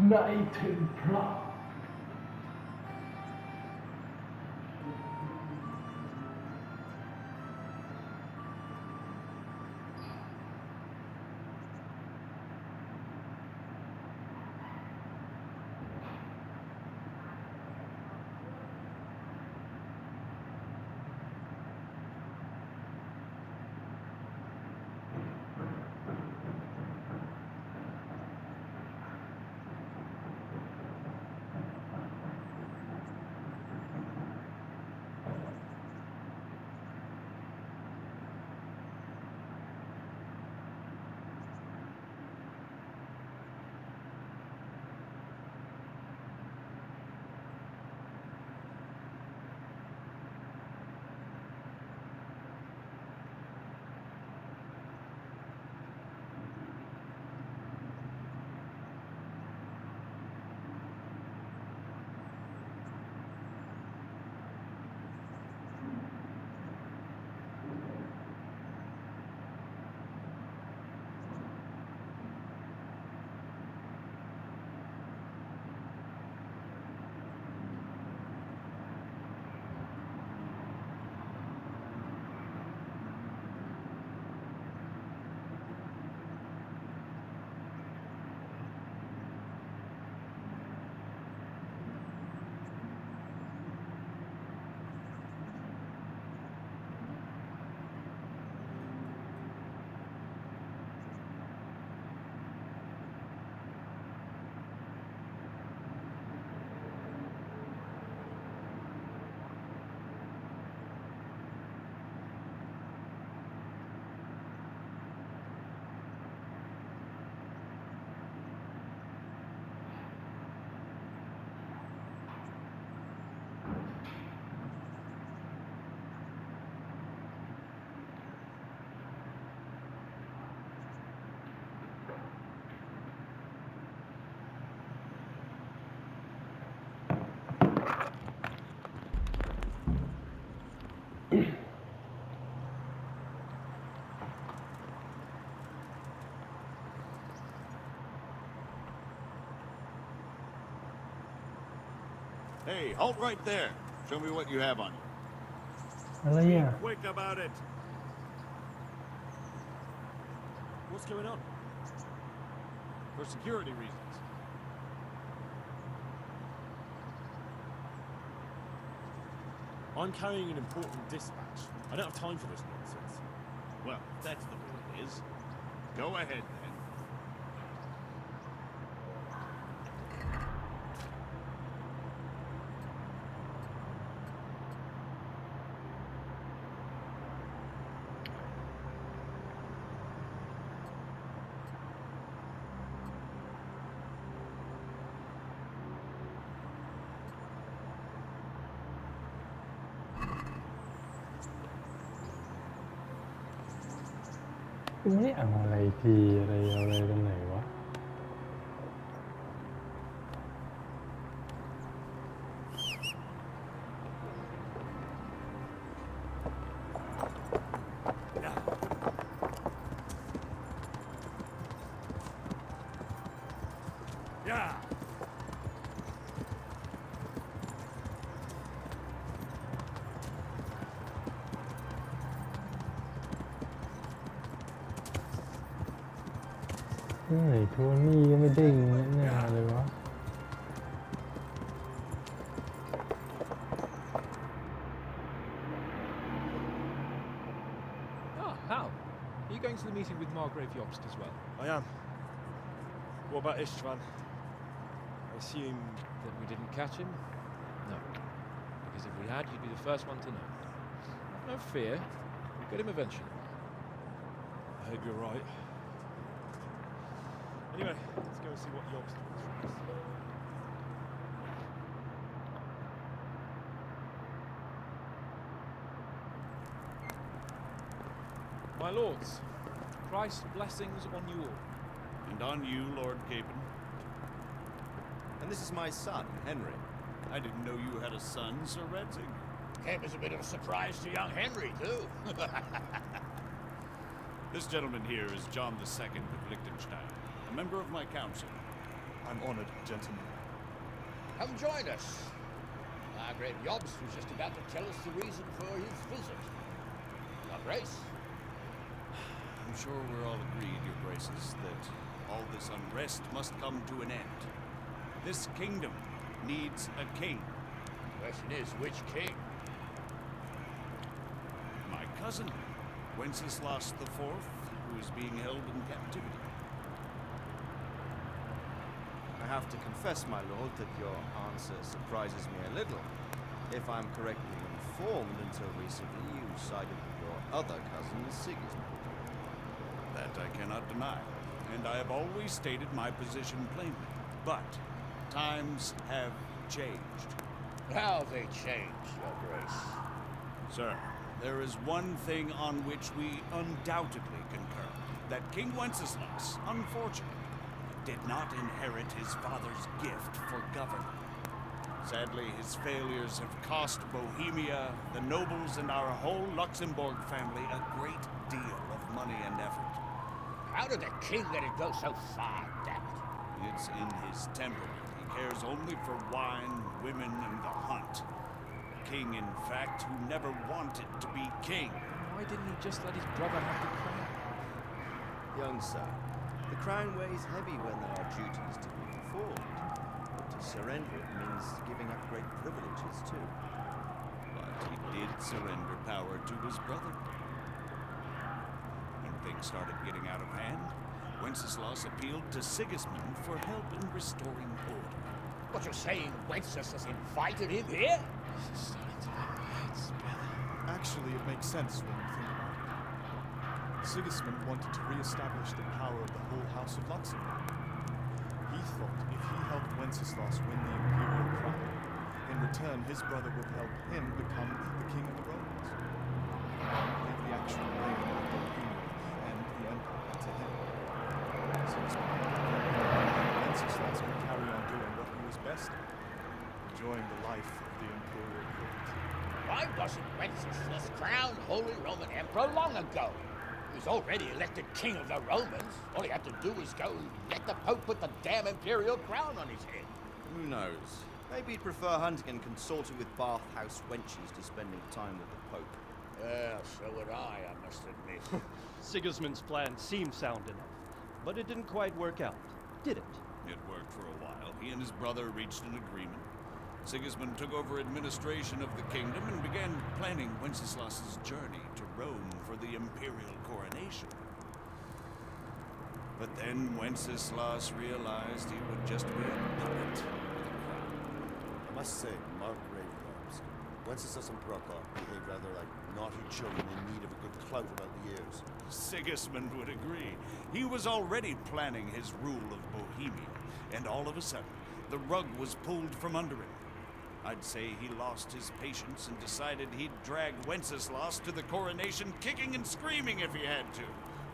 ในเทมเพลาร์ Hey, halt right there. Show me what you have on you. อะไรอ่ะ Quick about it. What's going on? For security reasons. I'm carrying an important dispatch. I don't have time for this nonsense. Well, that's the way it is. Go ahead, then.กูไม่เอาอะไรทีอะไรเอาอะไรตรงไหนวะ Yeah. เฮ้ยโทนี่ก็ไม่เด้งแน่เลยวะ Ah, Hal. Are you going to the meeting with Margrave Jobst as well? I am. What about Istvan? I assume... That we didn't catch him? No. Because if we had, you'd be the first one to know. No fear. We'll get him eventually. I hope you're right. Anyway, let's go and see what Jobst wants from us. My lords, Christ's blessings on you all. And on you, Lord Capon. And this is my son, Henry. I didn't know you had a son, Sir Redzing. Came as a bit of a surprise to young Henry, too. This gentleman here is John II of Liechtenstein, a member of my council. I'm honored, gentlemen. Come join us. Margrave Yobbs was just about to tell us the reason for his visit. Your Grace? I'm sure we're all agreed, Your Graces, that all this unrest must come to an end. This kingdom needs a king. Question is, which king? My cousin, Wenceslas IV, who is being held in captivity. I have to confess, my lord, that your answer surprises me a little. If I'm correctly informed, until recently you sided with your other cousin, Sigismund. That I cannot deny, and I have always stated my position plainly. But times have changed. How they changed, Your Grace. Sir, there is one thing on which we undoubtedly concur. That King Wenceslas, unfortunately, did not inherit his father's gift for government. Sadly, his failures have cost Bohemia, the nobles, and our whole Luxembourg family a great deal of money and effort. How did the king let it go so far, damn it? It's in his temperament. He cares only for wine, women, and the hunt. A king, in fact, who never wanted to be king. Why didn't he just let his brother have the crown? Young sir, the crown weighs heavy when there are duties to be performed. But to surrender it means giving up great privileges, too. But he did surrender power to his brother. When things started getting out of hand, Wenceslas appealed to Sigismund for help in restoring order. What you're saying, Wenceslas invited him here? This is starting to make my head spin. Actually, it makes sense when you think about it. Sigismund wanted to re-establish the power of the whole House of Luxembourg. He thought if he helped Wenceslas win the imperial crown, in return his brother would help him become the king of the Romans. Leave the actual reign of Bohemia and the empire to him. Sigismund Wenceslas could carry on doing what he was best at, enjoying the life of the imperial court. Why wasn't Wenceslas crowned Holy Roman Emperor long ago? He was already elected king of the Romans. All he had to do was go and let the Pope put the damn imperial crown on his head. Who knows? Maybe he'd prefer hunting and consorting with bathhouse wenches to spending time with the Pope. Well, so would I must admit. Sigismund's plan seemed sound enough, but it didn't quite work out, did it? It worked for a while. He and his brother reached an agreement. Sigismund took over administration of the kingdom and began planning Wenceslas's journey to Rome for the imperial coronation. But then Wenceslas realized he would just be a puppet to the crown. I must say, Margrave Yobbs, Wenceslas and Prokop behave rather like naughty children in need of a good clout about the ears. Sigismund would agree. He was already planning his rule of Bohemia, and all of a sudden, the rug was pulled from under him. I'd say he lost his patience and decided he'd drag Wenceslas to the coronation kicking and screaming if he had to.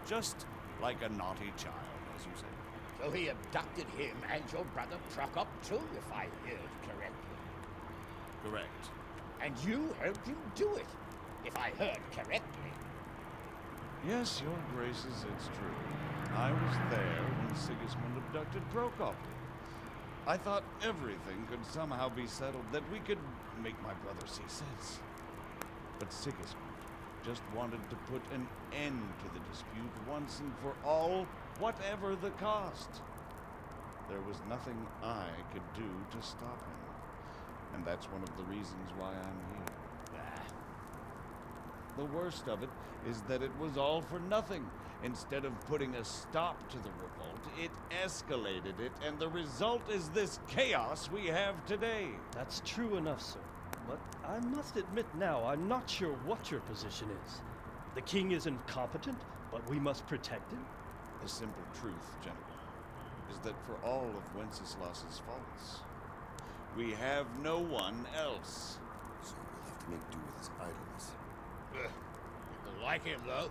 Just like a naughty child, as you say. So he abducted him and your brother Prokop too, if I heard correctly. Correct. And you helped him do it, if I heard correctly. Yes, your graces, it's true. I was there when Sigismund abducted Prokop. I thought everything could somehow be settled, that we could make my brother see sense. But Sigismund just wanted to put an end to the dispute once and for all, whatever the cost. There was nothing I could do to stop him. And that's one of the reasons why I'm here. The worst of it is that it was all for nothing. Instead of putting a stop to the revolt, it escalated it, and the result is this chaos we have today. That's true enough, sir. But I must admit now, I'm not sure what your position is. The king is incompetent, but we must protect him? The simple truth, gentlemen, is that for all of Wenceslas's faults, we have no one else. So we'll have to make do with his idleness. People like him, though.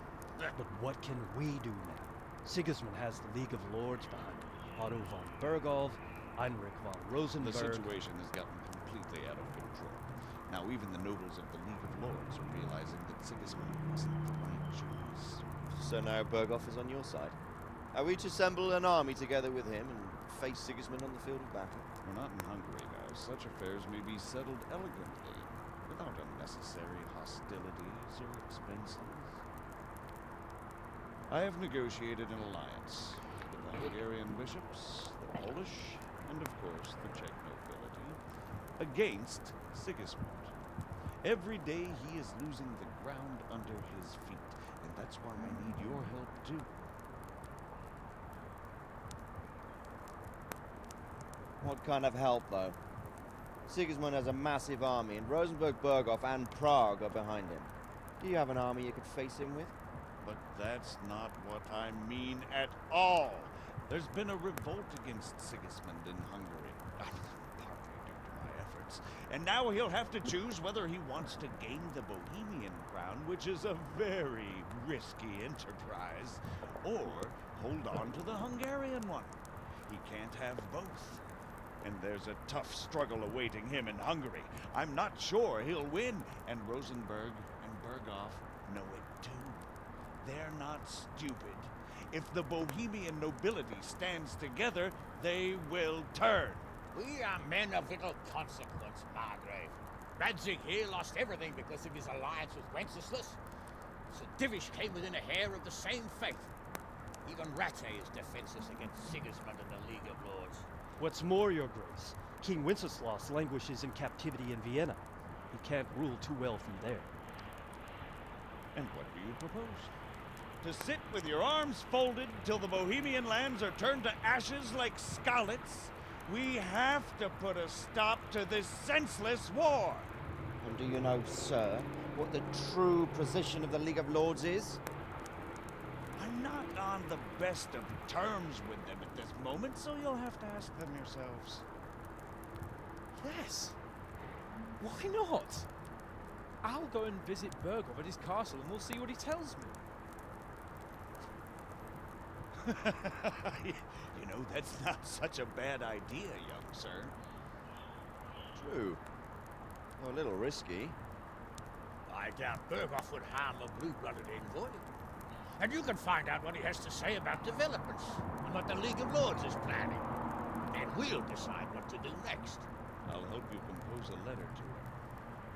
But what can we do now? Sigismund has the League of Lords behind him. Otto von Bergolf, Heinrich von Rosenberg. The situation has gotten completely out of control. Now even the nobles of the League of Lords are realizing that Sigismund wasn't the right choice. So now Berghoff is on your side? Are we to assemble an army together with him and face Sigismund on the field of battle? We're not in Hungary, guys. Such affairs may be settled elegantly, without unnecessary hostilities or expenses. I have negotiated an alliance with the Hungarian bishops, the Polish, and of course the Czech nobility, against Sigismund. Every day he is losing the ground under his feet, and that's why I need your help too. What kind of help, though? Sigismund has a massive army, and Rosenberg, Berghof, and Prague are behind him. Do you have an army you could face him with? But that's not what I mean at all. There's been a revolt against Sigismund in Hungary, partly due to my efforts. And now he'll have to choose whether he wants to gain the Bohemian crown, which is a very risky enterprise, or hold on to the Hungarian one. He can't have both. And there's a tough struggle awaiting him in Hungary. I'm not sure he'll win, and Rosenberg and Berghof know it too. They're not stupid. If the Bohemian nobility stands together, they will turn. We are men of little consequence, Margrave. Radzig here lost everything because of his alliance with Wenceslas. Sir Divish came within a hair of the same fate. Even Rattay is defenseless against Sigismund and the League of Lords. What's more, Your Grace, King Wenceslaus languishes in captivity in Vienna. He can't rule too well from there. And what do you propose? To sit with your arms folded till the Bohemian lands are turned to ashes like Skalitz? We have to put a stop to this senseless war. And do you know, sir, what the true position of the League of Lords is? I'm not on the best of terms with them at this moment, so you'll have to ask them yourselves. Yes. Why not? I'll go and visit Berghof at his castle and we'll see what he tells me. You know, that's not such a bad idea, young sir. True. Though a little risky. I doubt Berghof would harm a blue-blooded envoy. And you can find out what he has to say about developments and what the League of Lords is planning. And we'll decide what to do next. I'll help you compose a letter to him.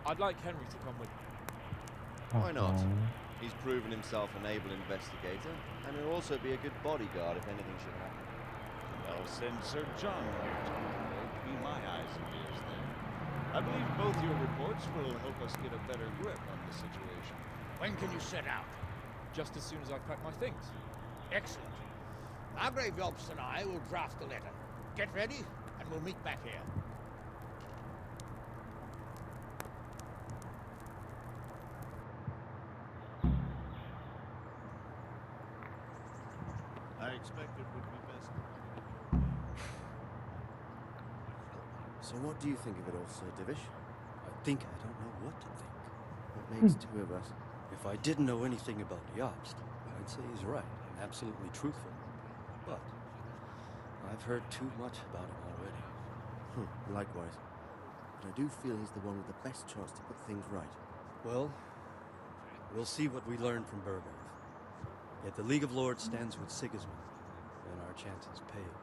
I'd like Henry to come with me. Why not? He's proven himself an able investigator, and he'll also be a good bodyguard if anything should happen. And I'll send Sir John over to be my eyes and ears there. I believe both your reports will help us get a better grip on the situation. When can you set out? Just as soon as I pack my things. Excellent. Margrave Yobst and I will draft the letter. Get ready, and we'll meet back here. I expect it would be best. So what do you think of it all, Sir Divish? I think I don't know what to think. What makes two of us? If I didn't know anything about Jobst, I'd say he's right and absolutely truthful. But I've heard too much about him already. Likewise. But I do feel he's the one with the best chance to put things right. Well, we'll see what we learn from Berghof. If the League of Lords stands with Sigismund, then our chances pale,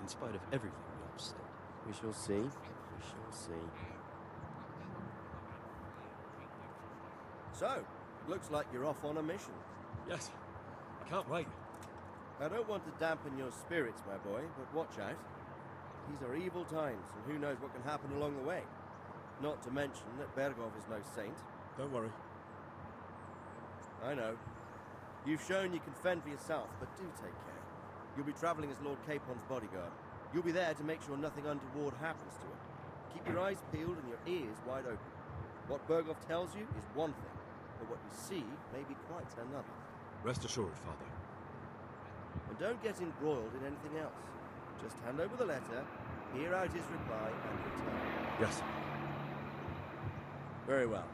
in spite of everything Jobst said. We shall see. We shall see. So, looks like you're off on a mission. Yes, I can't wait. I don't want to dampen your spirits, my boy, but watch out. These are evil times, and who knows what can happen along the way. Not to mention that Berghof is no saint. Don't worry. I know. You've shown you can fend for yourself, but do take care. You'll be traveling as Lord Capon's bodyguard. You'll be there to make sure nothing untoward happens to him. Keep your eyes peeled and your ears wide open. What Berghof tells you is one thing, but what you see may be quite another. Rest assured, Father. And don't get embroiled in anything else. Just hand over the letter, hear out his reply, and return. Yes. Very well.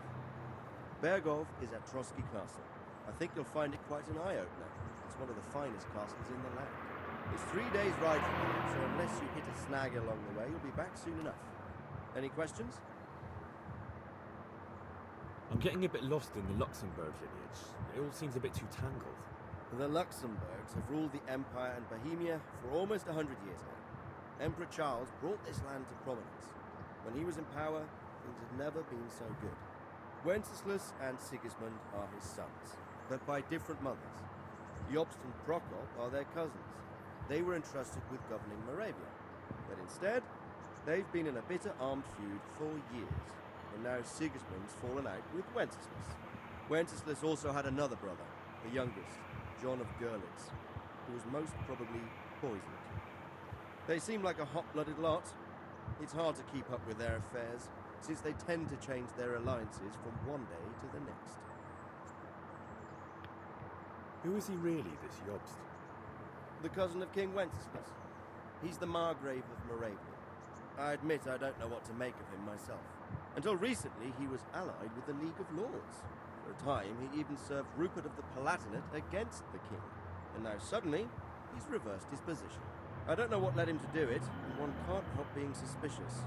Berghof is at Trotsky Castle. I think you'll find it quite an eye-opener. It's one of the finest castles in the land. It's 3 days' ride from here, so unless you hit a snag along the way, you'll be back soon enough. Any questions? I'm getting a bit lost in the Luxembourg lineage. It all seems a bit too tangled. The Luxembourgs have ruled the Empire and Bohemia for almost 100 years now. Emperor Charles brought this land to prominence. When he was in power, things had never been so good. Wenceslas and Sigismund are his sons, but by different mothers. Jobst and Prokop are their cousins. They were entrusted with governing Moravia, but instead, they've been in a bitter armed feud for years, and now Sigismund's fallen out with Wenceslas. Wenceslas also had another brother, the youngest, John of Görlitz, who was most probably poisoned. They seem like a hot-blooded lot. It's hard to keep up with their affairs, since they tend to change their alliances from one day to the next. Who is he really, this Jobst? The cousin of King Wenceslas. He's the Margrave of Moravia. I admit I don't know what to make of him myself. Until recently, he was allied with the League of Lords. For a time, he even served Rupert of the Palatinate against the king. And now suddenly, he's reversed his position. I don't know what led him to do it, and one can't help being suspicious.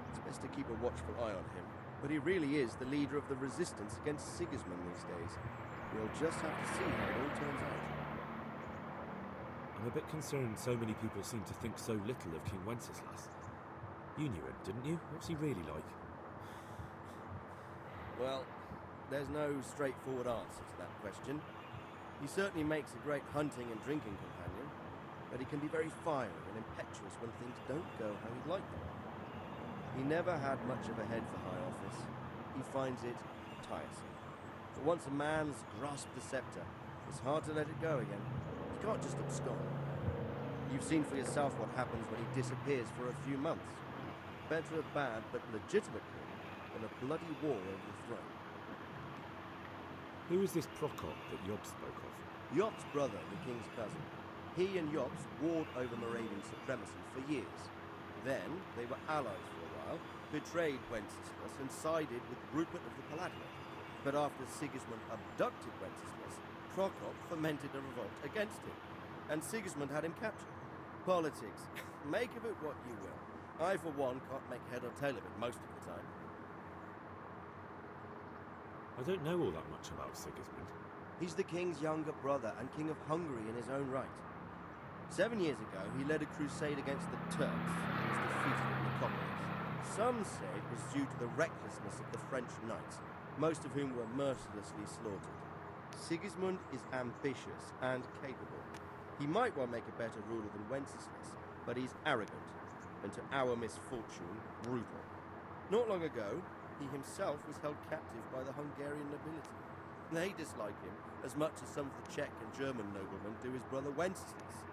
It's best to keep a watchful eye on him, but he really is the leader of the resistance against Sigismund these days. We'll just have to see how it all turns out. I'm a bit concerned so many people seem to think so little of King Wenceslas. You knew him, didn't you? What's he really like? Well, there's no straightforward answer to that question. He certainly makes a great hunting and drinking companion, but he can be very fiery and impetuous when things don't go how he'd like them. He never had much of a head for high office. He finds it tiresome. But once a man's grasped the scepter, it's hard to let it go again. He can't just abscond. You've seen for yourself what happens when he disappears for a few months. Better a bad but legitimate king than a bloody war over the throne. Who is this Prokop that Jobst spoke of? Jobst's brother, the king's cousin. He and Jobst warred over Moravian supremacy for years. Then, they were allies for a while, betrayed Wenceslas and sided with Rupert of the Palatinate. But after Sigismund abducted Wenceslas, Prokop fomented a revolt against him, and Sigismund had him captured. Politics. Make of it what you will. I, for one, can't make head or tail of it most of the time. I don't know all that much about Sigismund. He's the king's younger brother and king of Hungary in his own right. 7 years ago, he led a crusade against the Turks and was defeated at Nicopolis. Some say it was due to the recklessness of the French knights, most of whom were mercilessly slaughtered. Sigismund is ambitious and capable. He might well make a better ruler than Wenceslas, but he's arrogant, and to our misfortune, brutal. Not long ago, he himself was held captive by the Hungarian nobility. They dislike him as much as some of the Czech and German noblemen do his brother Wenceslas.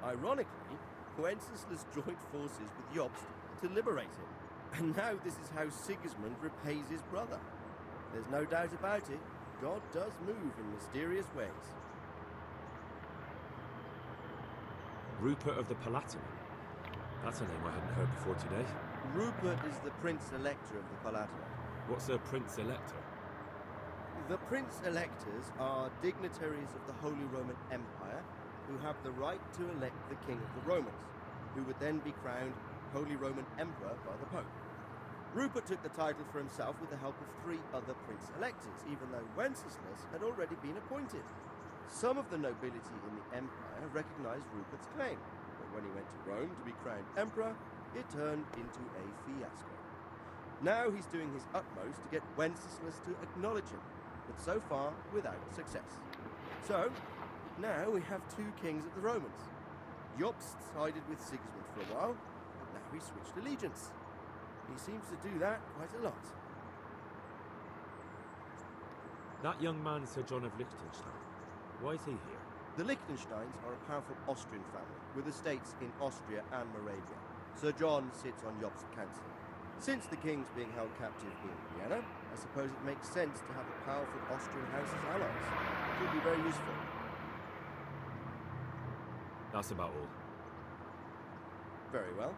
Ironically, Wenceslas joined forces with Jobst to liberate him, and now this is how Sigismund repays his brother. There's no doubt about it, God does move in mysterious ways. Rupert of the Palatinate? That's a name I hadn't heard before today. Rupert is the Prince-Elector of the Palatinate. What's a Prince-Elector? The Prince-Electors are dignitaries of the Holy Roman Empire who have the right to elect the King of the Romans, who would then be crowned Holy Roman Emperor by the Pope. Rupert took the title for himself with the help of 3 other Prince-Electors, even though Wenceslas had already been appointed. Some of the nobility in the Empire recognized Rupert's claim, but when he went to Rome to be crowned Emperor, it turned into a fiasco. Now he's doing his utmost to get Wenceslas to acknowledge him, but so far without success. So, now we have 2 kings of the Romans. Jobst sided with Sigismund for a while, but now he's switched allegiance. He seems to do that quite a lot. That young man, Sir John of Liechtenstein. Why is he here? The Liechtensteins are a powerful Austrian family, with estates in Austria and Moravia. Sir John sits on Jobst's council. Since the king's being held captive in Vienna, I suppose it makes sense to have a powerful Austrian house as allies. It could be very useful. That's about all. Very well.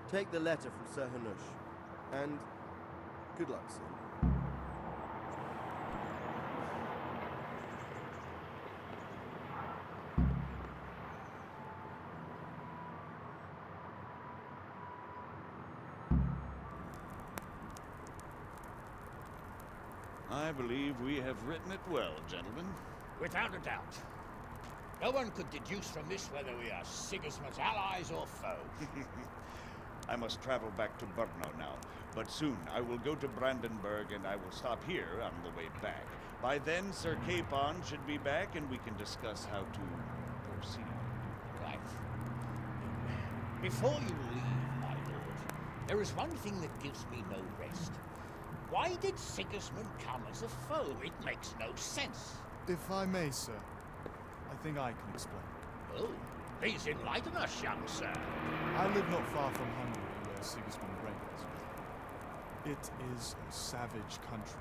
Take the letter from Sir Hanush, and good luck, sir. I believe we have written it well, gentlemen. Without a doubt. No one could deduce from this whether we are Sigismund's allies or foes. I must travel back to Brno now, but soon I will go to Brandenburg and I will stop here on the way back. By then, Sir Capon should be back and we can discuss how to proceed. Right. Before you leave, my lord, there is one thing that gives me no rest. Why did Sigismund come as a foe? It makes no sense. If I may, sir, I think I can explain. Oh, please enlighten us, young sir. I live not far from Hungary, where Sigismund reigns. It is a savage country,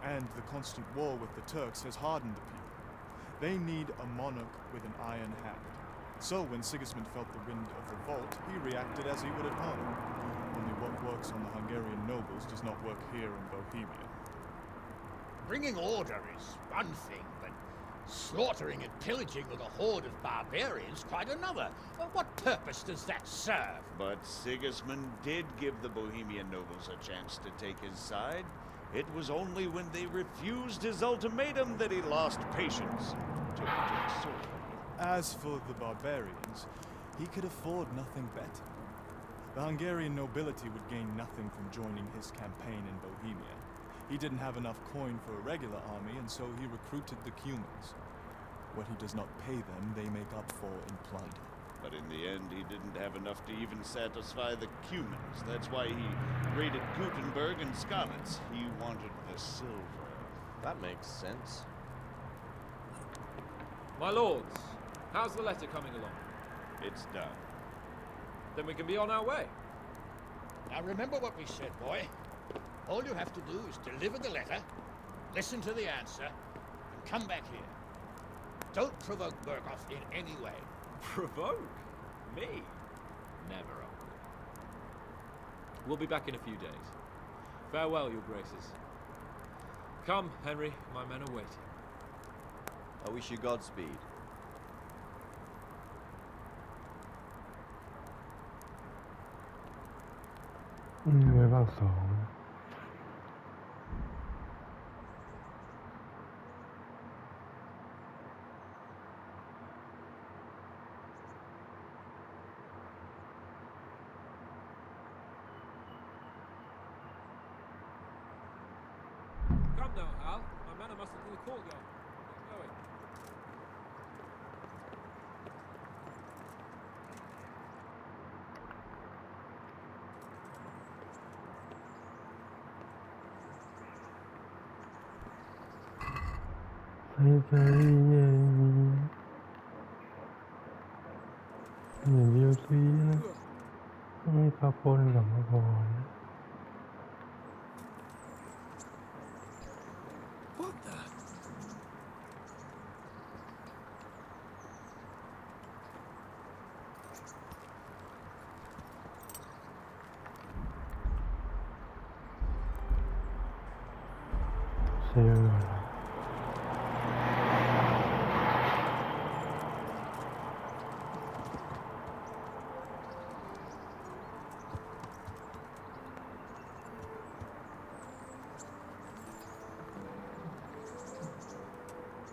and the constant war with the Turks has hardened the people. They need a monarch with an iron hand. So when Sigismund felt the wind of revolt, he reacted as he would at home. Only what works on the Hungarian nobles does not work here in Bohemia. Bringing order is one thing, but slaughtering and pillaging with a horde of barbarians quite another. Well, what purpose does that serve? But Sigismund did give the Bohemian nobles a chance to take his side. It was only when they refused his ultimatum that he lost patience and took to the sword. As for the barbarians, he could afford nothing better. The Hungarian nobility would gain nothing from joining his campaign in Bohemia. He didn't have enough coin for a regular army, and so he recruited the Cumans. What he does not pay them, they make up for in plunder. But in the end, he didn't have enough to even satisfy the Cumans. That's why he raided Gutenberg and Skanitz. He wanted the silver. That makes sense. My lords, how's the letter coming along? It's done. Then we can be on our way. Now remember what we said, boy. All you have to do is deliver the letter, listen to the answer, and come back here. Don't provoke Berghoff in any way. Provoke? Me? Never, Uncle. We'll be back in a few days. Farewell, your graces. Come, Henry, my men are waiting. I wish you Godspeed.ไว้ภาคสอง Come now, Hal. My men are mustered in the courtyard. Get going.ใจเย็นอย่างเดียวสินะไม่พาพลกลับมาก่อน What the? See you later.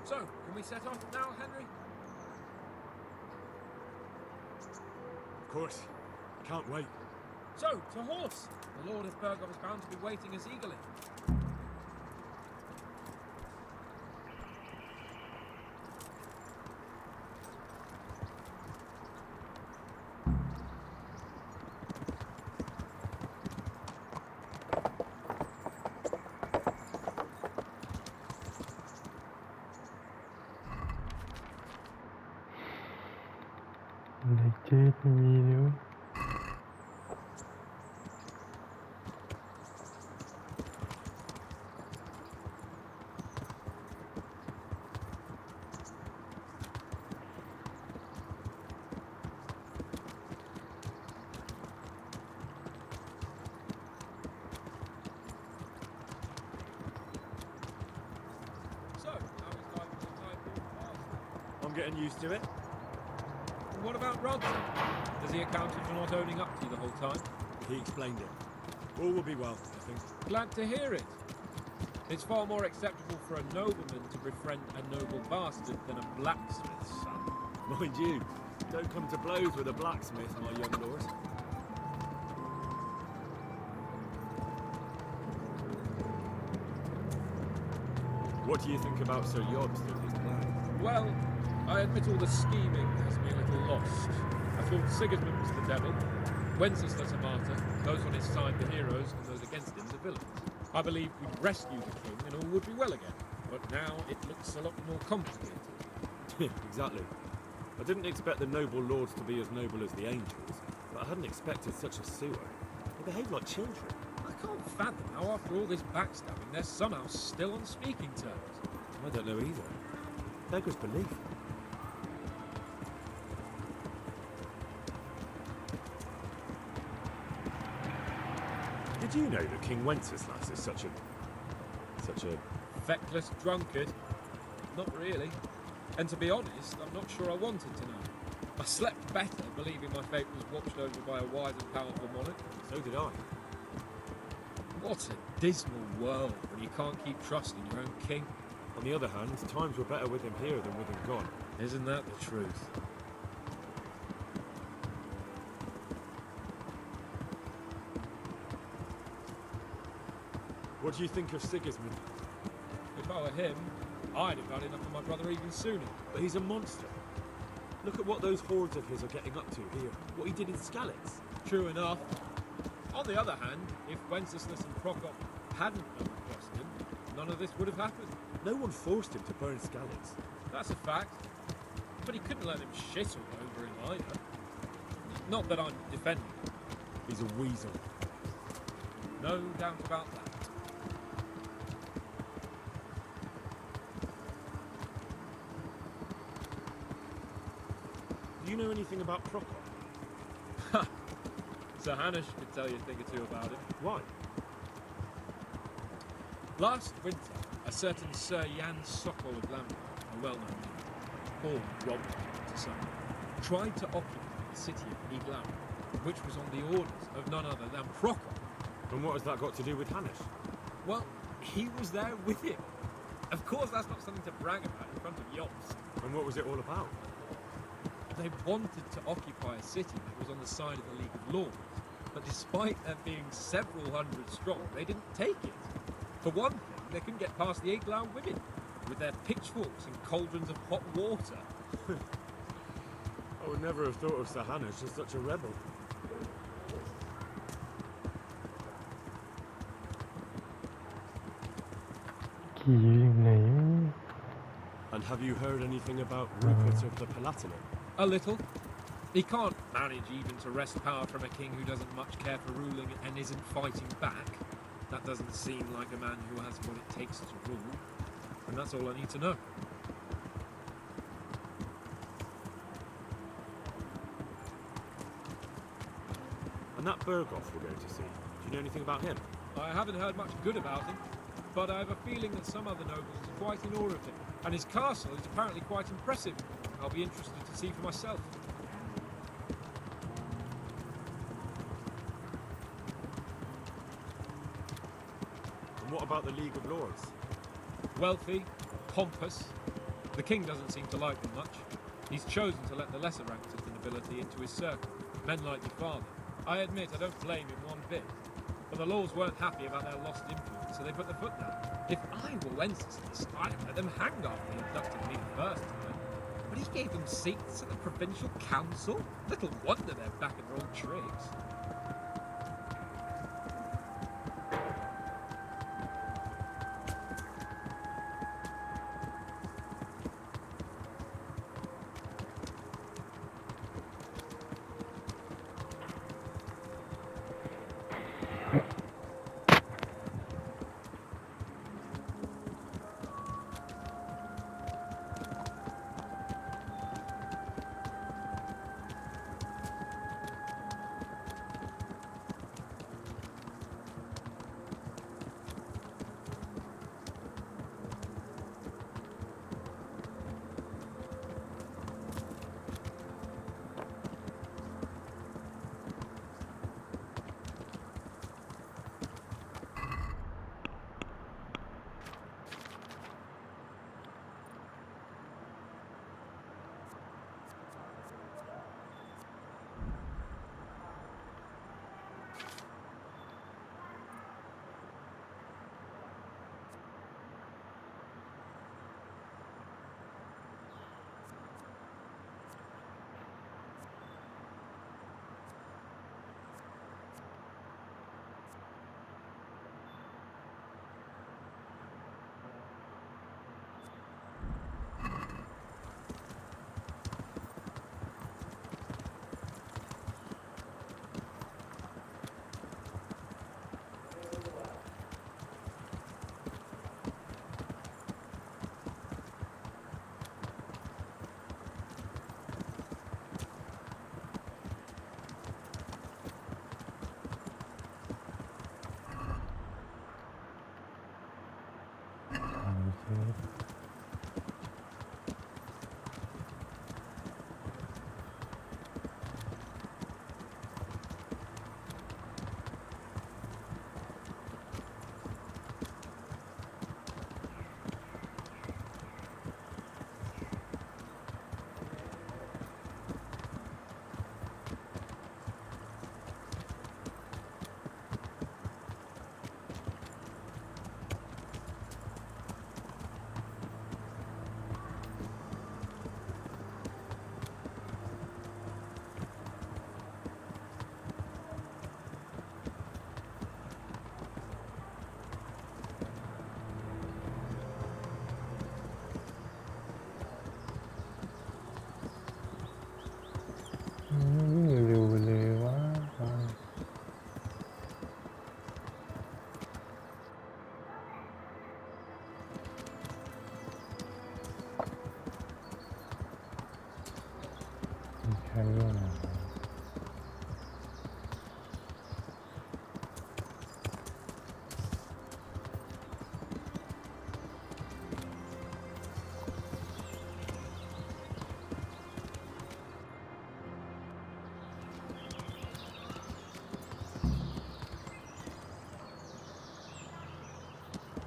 So, can we set off now, Henry? Of course. Can't wait. So, to horse! The Lord of Berghoff is bound to be waiting us eagerly. Legit video. So, how is life in the Typhoon? I'm getting used to it. What about Rodson? Has he accounted for not owning up to you the whole time? He explained it. All will be well, I think. Glad to hear it. It's far more acceptable for a nobleman to befriend a noble bastard than a blacksmith's son. Mind you, don't come to blows with a blacksmith, my young lord. What do you think about Sir Yobst and his plan? Well, I admit all the scheming has me a little lost. I thought Sigismund was the devil, Wenceslas a martyr, those on his side the heroes, and those against him the villains. I believed we'd rescue the king and all would be well again, but now it looks a lot more complicated. Exactly. I didn't expect the noble lords to be as noble as the angels, but I hadn't expected such a sewer. They behave like children. I can't fathom how after all this backstabbing they're somehow still on speaking terms. I don't know either. Beggars belief. Did you know that King Wenceslas is such a Feckless drunkard? Not really. And to be honest, I'm not sure I wanted to know. I slept better believing my fate was watched over by a wise and powerful monarch. So did I. What a dismal world when you can't keep trusting your own king. On the other hand, times were better with him here than with him gone. Isn't that the truth? What do you think of Sigismund? If I were him, I'd have had enough of my brother even sooner. But he's a monster. Look at what those hordes of his are getting up to here. What he did in Skalitz. True enough. On the other hand, if Wenceslas and Prokop hadn't double-crossed him, none of this would have happened. No one forced him to burn Skalitz. That's a fact. But he couldn't let him shit all over him either. Not that I'm defending him. He's a weasel. No doubt about that. Do you know anything about Prokop? Sir Hanush could tell you a thing or two about him. Why? Last winter, a certain Sir Jan Sokol of Lambert, a well-known man, or robbed to some, tried to occupy the city of Iglau, which was on the orders of none other than Prokop. And what has that got to do with Hanush? Well, he was there with him. Of course, that's not something to brag about in front of Jobst. And what was it all about? They wanted to occupy a city that was on the side of the League of Lords, but despite there being several hundred strong, they didn't take it. For one thing, they couldn't get past the Iglau women, with their pitchforks and cauldrons of hot water. I would never have thought of Sir Hanush as such a rebel. And have you heard anything about Rupert of the Palatinate? A little. He can't manage even to wrest power from a king who doesn't much care for ruling and isn't fighting back. That doesn't seem like a man who has what it takes to rule. And that's all I need to know. And that Berghoff we're going to see, do you know anything about him? I haven't heard much good about him, but I have a feeling that some other nobles are quite in awe of him. And his castle is apparently quite impressive. I'll be interested to see for myself. And what about the League of Lords? Wealthy, pompous. The king doesn't seem to like them much. He's chosen to let the lesser ranks of the nobility into his circle, men like your father. I admit I don't blame him one bit. But the lords weren't happy about their lost influence, so they put their foot down. If I were Wenceslas, I'd have let them hang after they abducted me the first time. But he gave them seats at the provincial council. Little wonder they're back in their old tricks.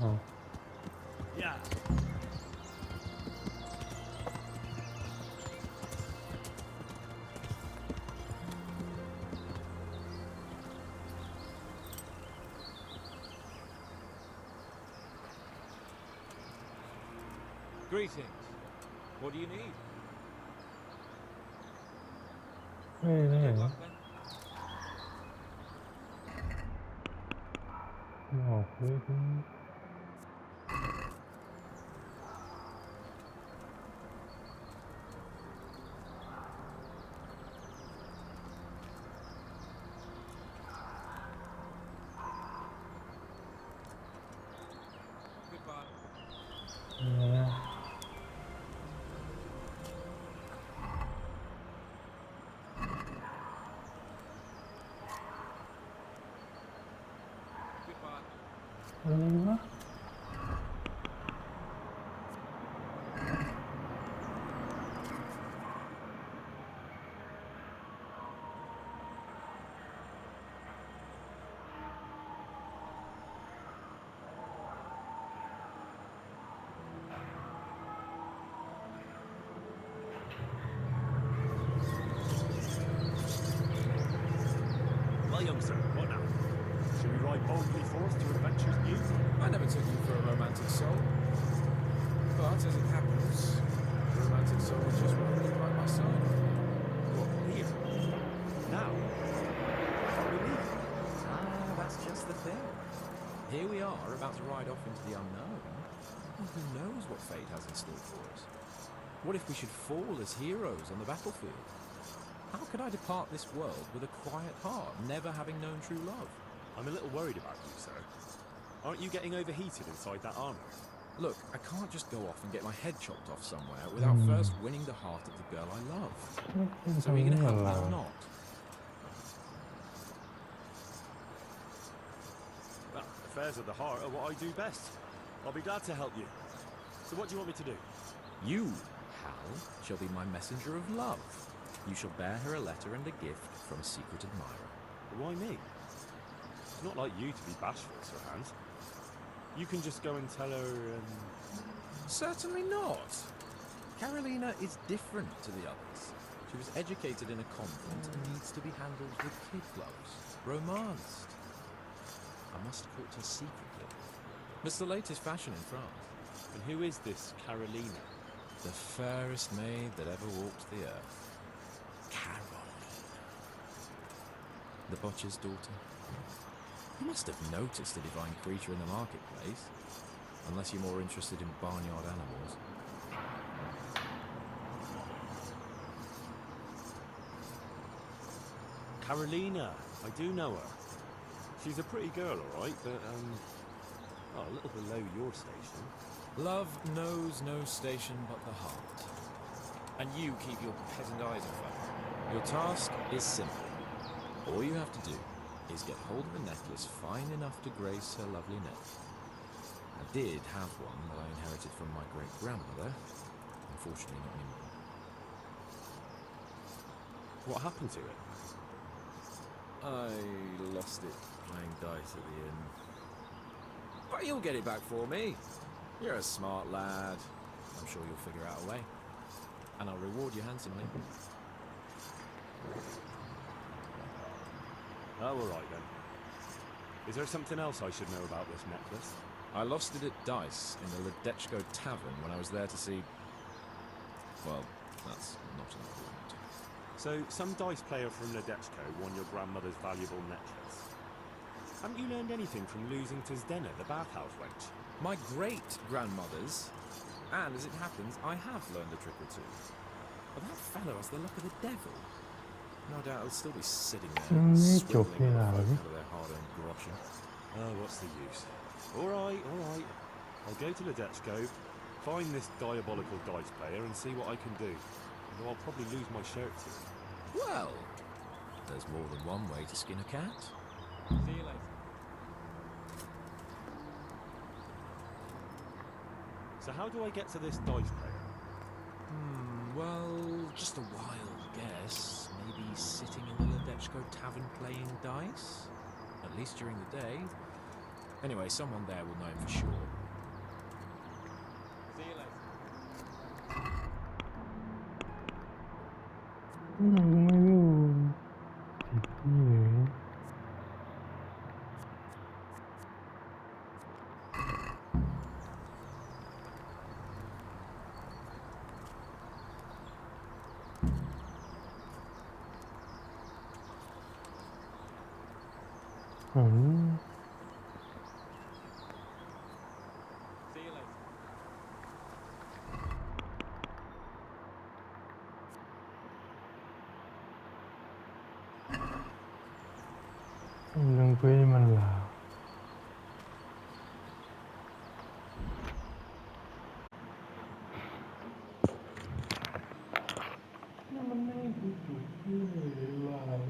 Oh. Yeah. Greetings. What do you need? 왜 이래? Good luck, then. 보이긴. Goodbye. Goodbye. 아닌가? Well, young sir, what now? Shall we ride boldly forth to adventures new? I never took you for a romantic soul. But as it happens, the romantic soul was just walking by my side. What, here? Now? I can't believe it. Ah, that's just the thing. Here we are, about to ride off into the unknown. Well, who knows what fate has in store for us? What if we should fall as heroes on the battlefield? How could I depart this world with a quiet heart, never having known true love? I'm a little worried about you, sir. Aren't you getting overheated inside that armor? Look, I can't just go off and get my head chopped off somewhere without first winning the heart of the girl I love. So are you going to help me or not? Well, affairs of the heart are what I do best. I'll be glad to help you. So what do you want me to do? You, Hal, shall be my messenger of love. You shall bear her a letter and a gift from a secret admirer. Why me? It's not like you to be bashful, Sir Hans. You can just go and tell her, Certainly not. Carolina is different to the others. She was educated in a convent and needs to be handled with kid gloves, romanced. I must court her secretly. It's the latest fashion in France. And who is this Carolina? The fairest maid that ever walked the earth. Carolina. The butcher's daughter. You must have noticed the divine creature in the marketplace. Unless you're more interested in barnyard animals. Carolina. I do know her. She's a pretty girl, all right, but, a little below your station. Love knows no station but the heart. And you keep your peasant eyes off her. Your task is simple. All you have to do is get hold of a necklace fine enough to grace her lovely neck. I did have one that I inherited from my great-grandmother. Unfortunately, not anymore. What happened to it? I lost it playing dice at the inn. But you'll get it back for me. You're a smart lad. I'm sure you'll figure out a way. And I'll reward you handsomely. Oh, all right then. Is there something else I should know about this necklace? I lost it at dice in the Ledechko Tavern when I was there to see... Well, that's not important. So, some dice player from Ledechko won your grandmother's valuable necklace. Haven't you learned anything from losing to Zdena, the bathhouse wench? My great-grandmother's. And as it happens, I have learned a trick or two. But that fellow has the luck of the devil. No doubt he'll still be sitting there, swiveling out of their hard-earned groschen. Oh, what's the use? All right. I'll go to Ledechko, find this diabolical dice player and see what I can do. Although I'll probably lose my shirt to him. Well, there's more than one way to skin a cat. See you later. So how do I get to this dice player? Well, just a wild guess. Maybe sitting in the Ledechko Tavern playing dice? At least during the day. Anyway, someone there will know him for sure. See you later. เราไม่รู้สิพี่เลย อืม See you later. เรื่องเพื่อนมันลาวมันไม่ถูกที่เลยลาว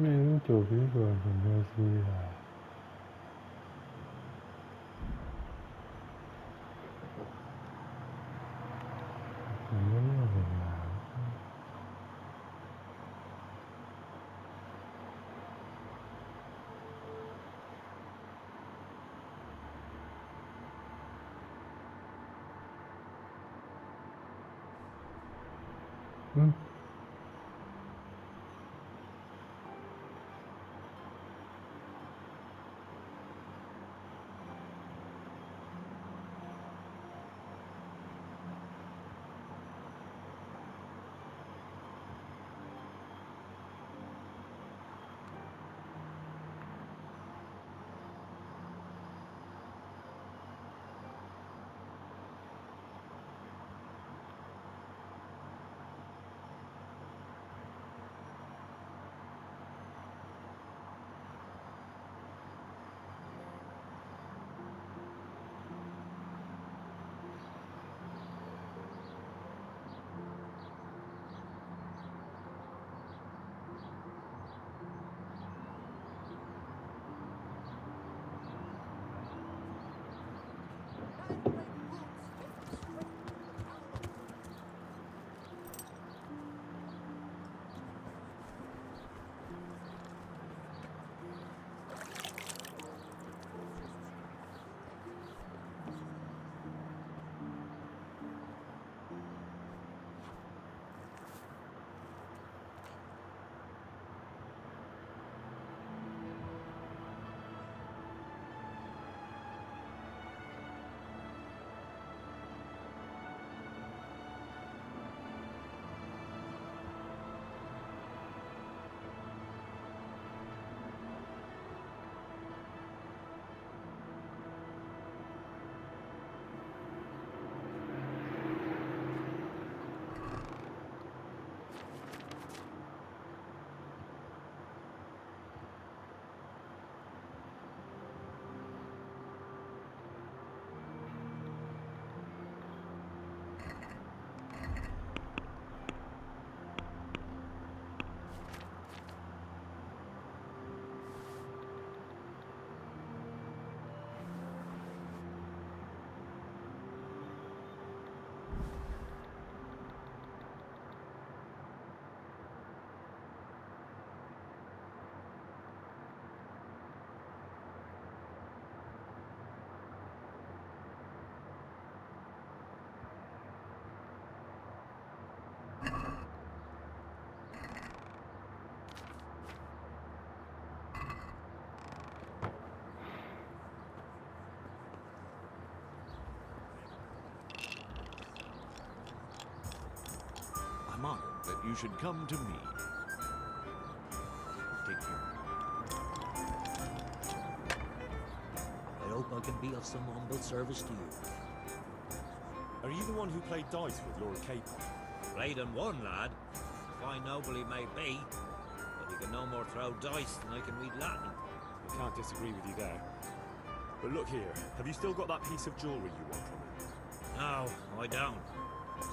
ไม่ต้องจบที่ก่อนผมจะซื้อผมไม่ได้เวลาอืม that you should come to me. Take care. I hope I can be of some humble service to you. Are you the one who played dice with Lord Capon? Played and won, lad. Fine noble he may be, but he can no more throw dice than I can read Latin. I can't disagree with you there. But look here, have you still got that piece of jewellery you want from him? No, I don't.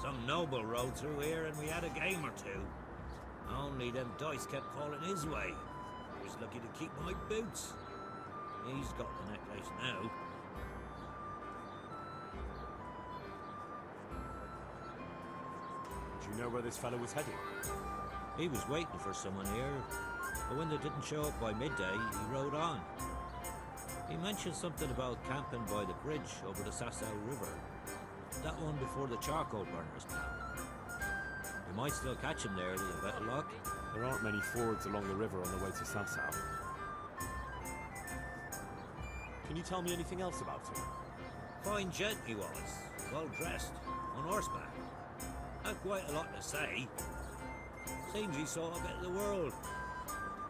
Some noble rode through here and we had a game or two. Only them dice kept falling his way. I was lucky to keep my boots. He's got the necklace now. Do you know where this fellow was heading? He was waiting for someone here, but when they didn't show up by midday, he rode on. He mentioned something about camping by the bridge over the Sasau River. That one before the charcoal burners now. You might still catch him there with a bit of luck. There aren't many fords along the river on the way to Sasau. Can you tell me anything else about him? Fine gent he was, well dressed, on horseback. Had quite a lot to say. Seems he saw a bit of the world.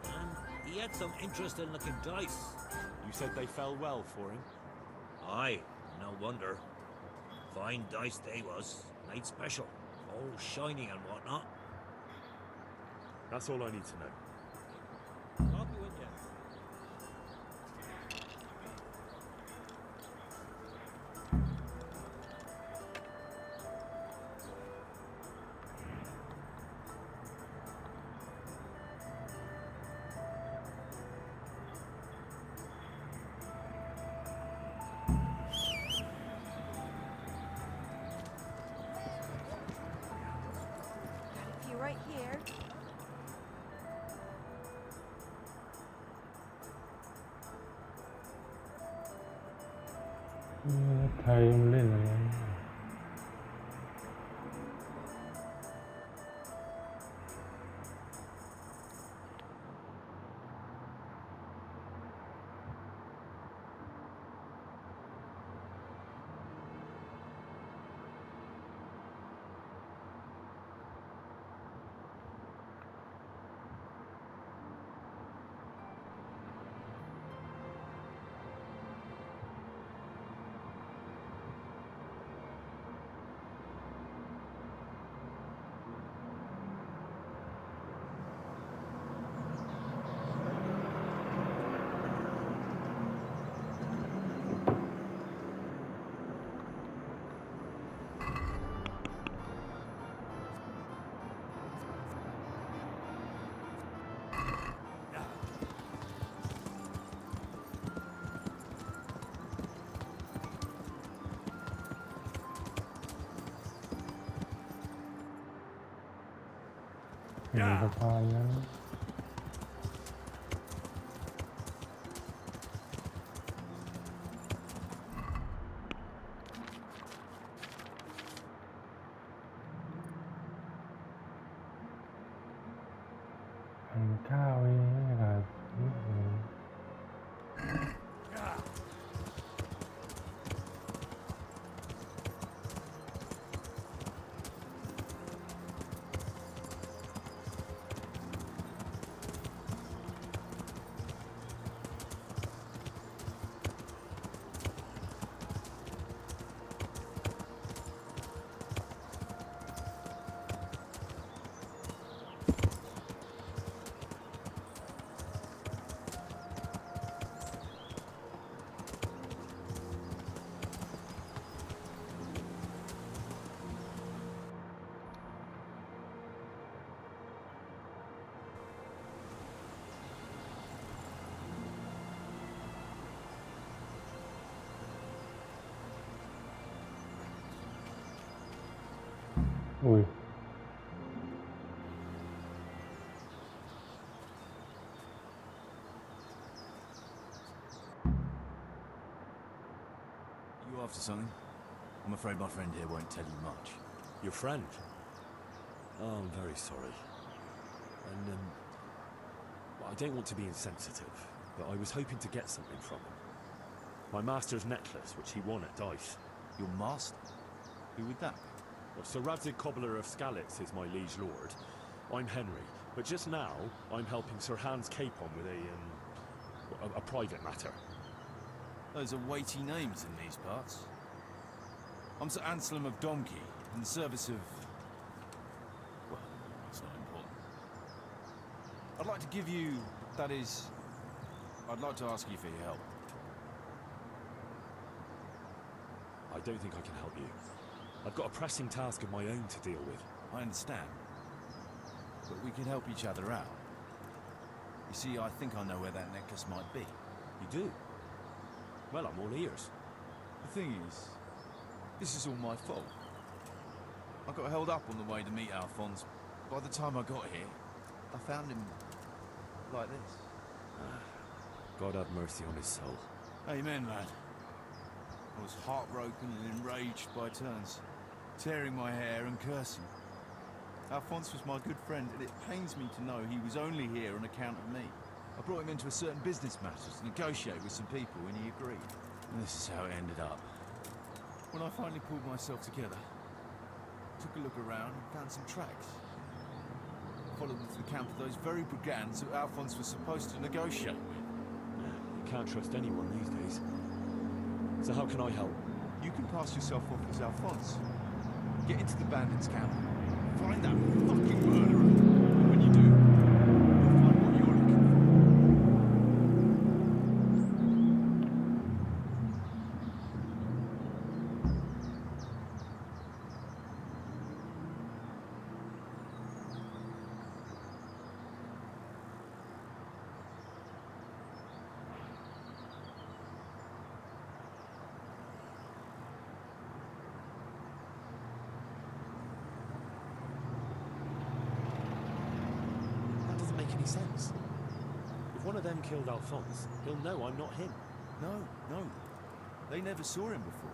And he had some interesting looking dice. You said they fell well for him? Aye, no wonder. Fine dice they was, made special, all shiny and whatnot. That's all I need to know. I'll be with you. Right here. Thầy em lên rồi. Sắp phai nhá. Ăn cao ấy là ui. You after something? I'm afraid my friend here won't tell you much. Your friend? Oh, I'm very sorry. And, well, I don't want to be insensitive, but I was hoping to get something from him. My master's necklace, which he won at dice. Your master? Who would that be? Well, Sir Radzig Cobbler of Skalitz is my liege lord. I'm Henry, but just now I'm helping Sir Hans Capon with a private matter. Those are weighty names in these parts. I'm Sir Anselm of Domkey, in the service of... well, it's not important. I'd like to give you... that is... I'd like to ask you for your help. I don't think I can help you. I've got a pressing task of my own to deal with. I understand. But we can help each other out. You see, I think I know where that necklace might be. You do? Well, I'm all ears. The thing is, this is all my fault. I got held up on the way to meet Alphonse. By the time I got here, I found him like this. God have mercy on his soul. Amen, lad. I was heartbroken and enraged by turns, tearing my hair and cursing. Alphonse was my good friend, and it pains me to know he was only here on account of me. I brought him into a certain business matter to negotiate with some people, and he agreed. And this is how it ended up. When I finally pulled myself together, took a look around and found some tracks. Followed them to the camp of those very brigands who Alphonse was supposed to negotiate with. You can't trust anyone these days. So how can I help? You can pass yourself off as Alphonse. Get into the bandits' camp. Find that fucking murderer. And when you do, you'll find what you're looking Any sense? If one of them killed Alphonse, he'll know I'm not him. No. They never saw him before.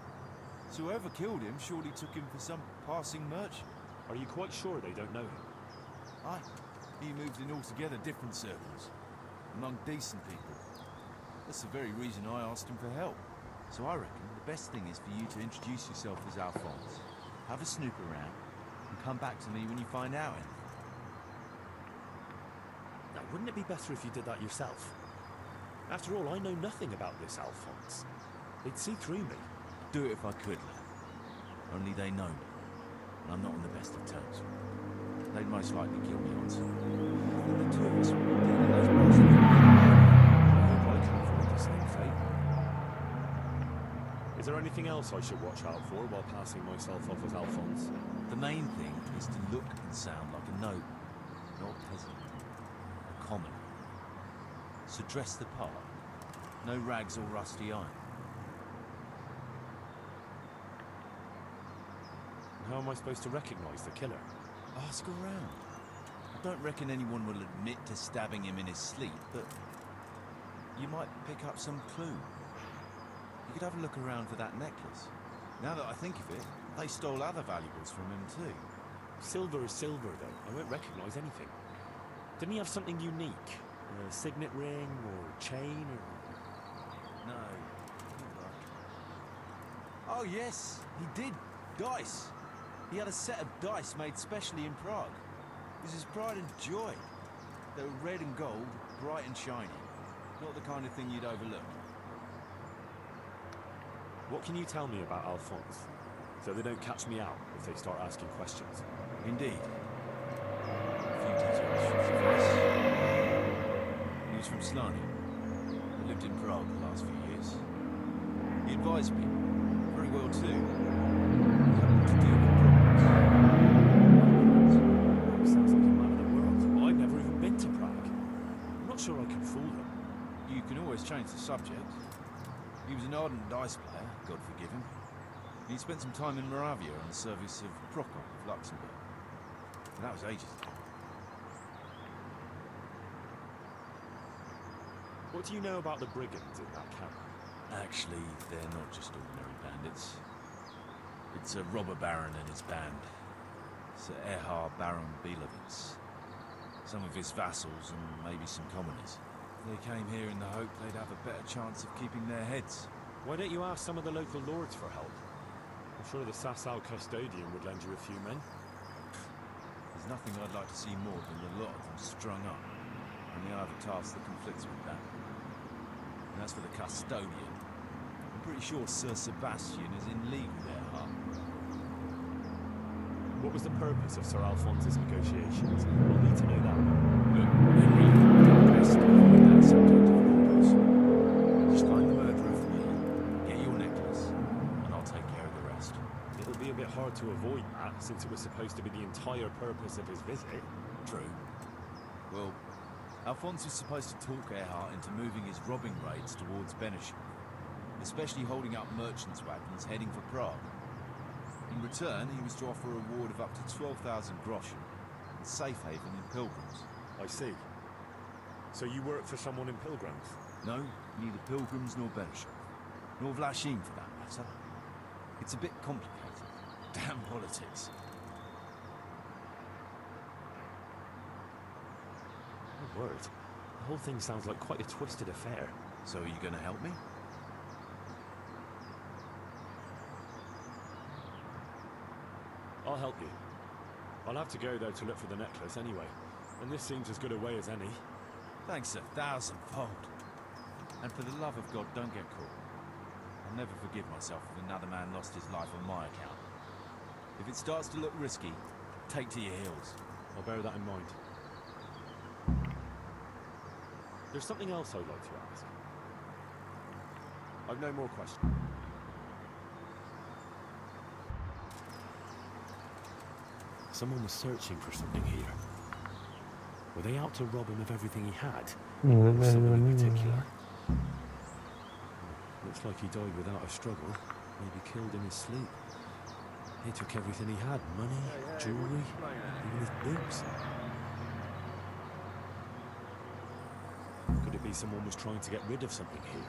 So whoever killed him surely took him for some passing merchant. Are you quite sure they don't know him? Aye. He moved in altogether different circles, among decent people. That's the very reason I asked him for help. So I reckon the best thing is for you to introduce yourself as Alphonse, have a snoop around, and come back to me when you find out anything. Now, wouldn't it be better if you did that yourself? After all, I know nothing about this Alphonse. They'd see through me. Do it if I could, lad. Only they know me, and I'm not on the best of terms. They'd most likely kill me on sight. The two of us would be dealing those bastards. I hope I can avoid the same fate. Is there anything else I should watch out for while passing myself off as Alphonse? The main thing is to look and sound like a noble, not a peasant. Common. So dress the part. No rags or rusty iron. And how am I supposed to recognise the killer? Ask around. I don't reckon anyone will admit to stabbing him in his sleep, but you might pick up some clue. You could have a look around for that necklace. Now that I think of it, they stole other valuables from him too. Silver is silver, though. I won't recognise anything. Didn't he have something unique? A signet ring or chain or... No. Oh yes, he did. Dice. He had a set of dice made specially in Prague. It was his pride and joy. They were red and gold, bright and shiny. Not the kind of thing you'd overlook. What can you tell me about Alphonse? So they don't catch me out if they start asking questions. Indeed. A few details should suffice. He was from Slani. He lived in Prague the last few years. He advised me. Very well too. He had to deal with problems. Sounds like a man of the world. Well, I've never even been to Prague. I'm not sure I can fool them. You can always change the subject. He was an ardent dice player, God forgive him. He spent some time in Moravia on the service of Prokop of Luxembourg. And that was ages ago. What do you know about the brigands in that camp? Actually, they're not just ordinary bandits. It's a robber baron and his band. Sir Erhard Baron Bielowitz. Some of his vassals and maybe some commoners. They came here in the hope they'd have a better chance of keeping their heads. Why don't you ask some of the local lords for help? I'm sure the Sasau custodian would lend you a few men. There's nothing I'd like to see more than a lot of them strung up. Only I have a task that conflicts with that. And as for the custodian, I'm pretty sure Sir Sebastian is in league with Earhart. What was the purpose of Sir Alphonse's negotiations? I'll need to know that. Look, Henry, do best to avoid that subject of rumors. Just find the murderer for me, get your necklace, and I'll take care of the rest. It'll be a bit hard to avoid that, since it was supposed to be the entire purpose of his visit. True. Well, Alphonse was supposed to talk Earhart into moving his robbing raids towards Benisham, especially holding up merchants' wagons heading for Prague. In return, he was to offer a reward of up to 12,000 groschen and safe haven in Pilgrims. I see. So you work for someone in Pilgrims? No, neither Pilgrims nor Benisham. Nor Vlachim, for that matter. It's a bit complicated. Damn politics. My word. The whole thing sounds like quite a twisted affair. So are you going to help me? I'll help you. I'll have to go, though, to look for the necklace anyway. And this seems as good a way as any. Thanks 1,000-fold. And for the love of God, don't get caught. I'll never forgive myself if another man lost his life on my account. If it starts to look risky, take to your heels. I'll bear that in mind. There's something else I'd like to ask. I've no more questions. Someone was searching for something here. Were they out to rob him of everything he had? Or someone in particular? Looks like he died without a struggle. Maybe killed in his sleep. They took everything he had. Money, jewellery, even his boots. Could it be someone was trying to get rid of something here?